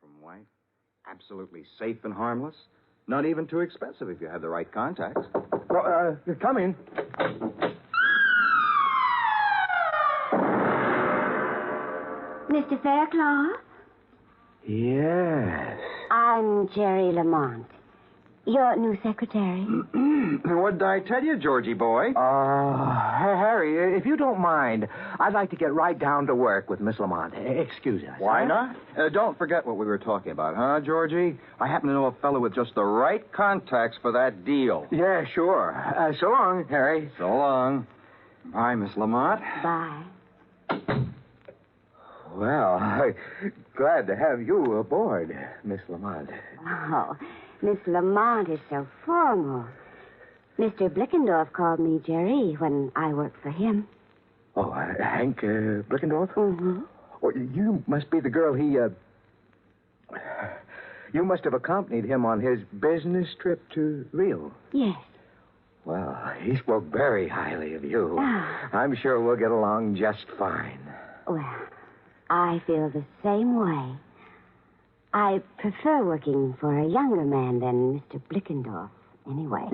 come from, wife. Absolutely safe and harmless. Not even too expensive if you have the right contacts. Well, come in. Mr. Faircloth? Yes. I'm Jerry Lamont, your new secretary. What did I tell you, Georgie boy? Harry, if you don't mind, I'd like to get right down to work with Miss Lamont. Excuse us. Why huh? not? Don't forget what we were talking about, huh, Georgie? I happen to know a fellow with just the right contacts for that deal. Yeah, sure. So long, Harry. So long. Bye, Miss Lamont. Bye. Well, glad to have you aboard, Miss Lamont. Oh, Miss Lamont is so formal. Mr. Blickendorf called me Jerry when I worked for him. Oh, Hank Blickendorf? Mm-hmm. Oh, you must be the girl he, You must have accompanied him on his business trip to Rio. Yes. Well, he spoke very highly of you. Ah. I'm sure we'll get along just fine. Well, I feel the same way. I prefer working for a younger man than Mr. Blickendorf, anyway.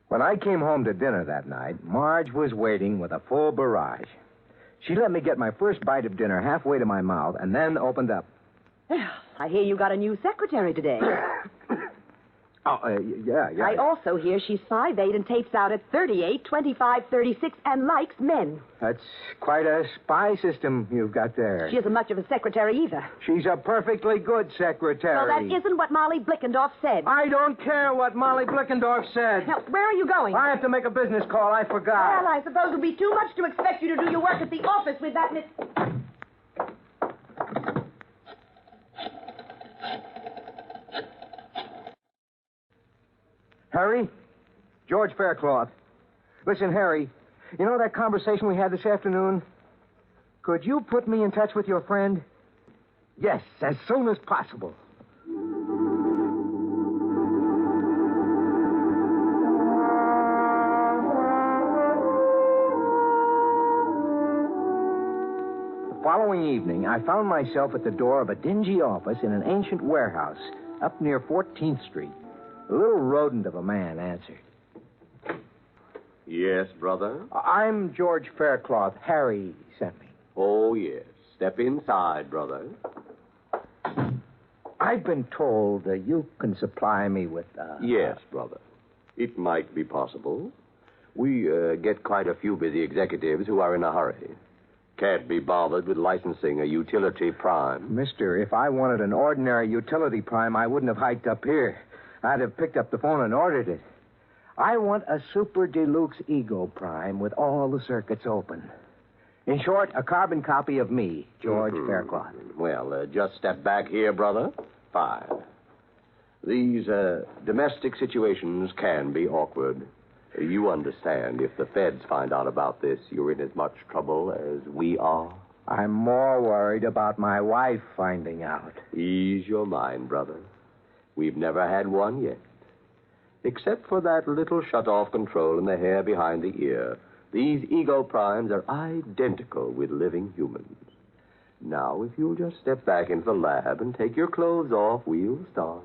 When I came home to dinner that night, Marge was waiting with a full barrage. She let me get my first bite of dinner halfway to my mouth and then opened up. I hear you got a new secretary today. Yeah. I also hear she's 5'8" and tapes out at 38, 25, 36, and likes men. That's quite a spy system you've got there. She isn't much of a secretary either. She's a perfectly good secretary. Well, that isn't what Molly Blickendorf said. I don't care what Molly Blickendorf said. Now, where are you going? I have to make a business call. I forgot. Well, I suppose it'll be too much to expect you to do your work at the office with that Miss... Harry? George Faircloth. Listen, Harry, you know that conversation we had this afternoon? Could you put me in touch with your friend? Yes, as soon as possible. The following evening, I found myself at the door of a dingy office in an ancient warehouse up near 14th Street. A little rodent of a man answered. Yes, brother? I'm George Faircloth. Harry sent me. Oh, yes. Step inside, brother. I've been told you can supply me with... Yes, brother. It might be possible. We get quite a few busy executives who are in a hurry. Can't be bothered with licensing a utility prime. Mister, if I wanted an ordinary utility prime, I wouldn't have hiked up here. I'd have picked up the phone and ordered it. I want a super deluxe ego prime with all the circuits open. In short, a carbon copy of me, George Faircloth. Well, just step back here, brother. Fine. These domestic situations can be awkward. You understand, if the feds find out about this, you're in as much trouble as we are. I'm more worried about my wife finding out. Ease your mind, brother. We've never had one yet. Except for that little shut-off control in the hair behind the ear, these ego primes are identical with living humans. Now, if you'll just step back into the lab and take your clothes off, we'll start.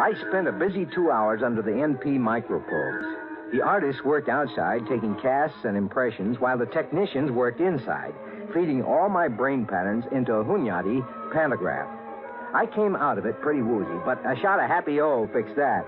I spent a busy 2 hours under the NP microprobes. The artists worked outside, taking casts and impressions, while the technicians worked inside, feeding all my brain patterns into a Hunyadi pantograph. I came out of it pretty woozy, but a shot of Happy O fixed that.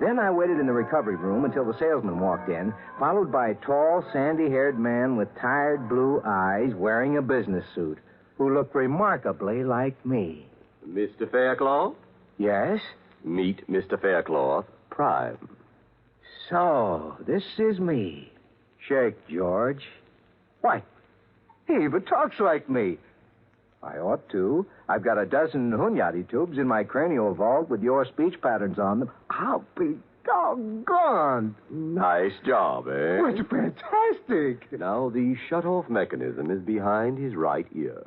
Then I waited in the recovery room until the salesman walked in, followed by a tall, sandy-haired man with tired blue eyes wearing a business suit, who looked remarkably like me. Mr. Faircloth? Yes? Meet Mr. Faircloth, Prime. So, this is me. Shake, George. Why, he even talks like me. I ought to. I've got a dozen Hunyadi tubes in my cranial vault with your speech patterns on them. I'll be doggone. Nice job, eh? Well, it's fantastic. Now, the shut-off mechanism is behind his right ear.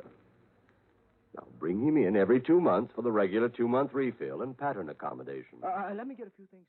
Now, bring him in every 2 months for the regular 2-month refill and pattern accommodation. Let me get a few things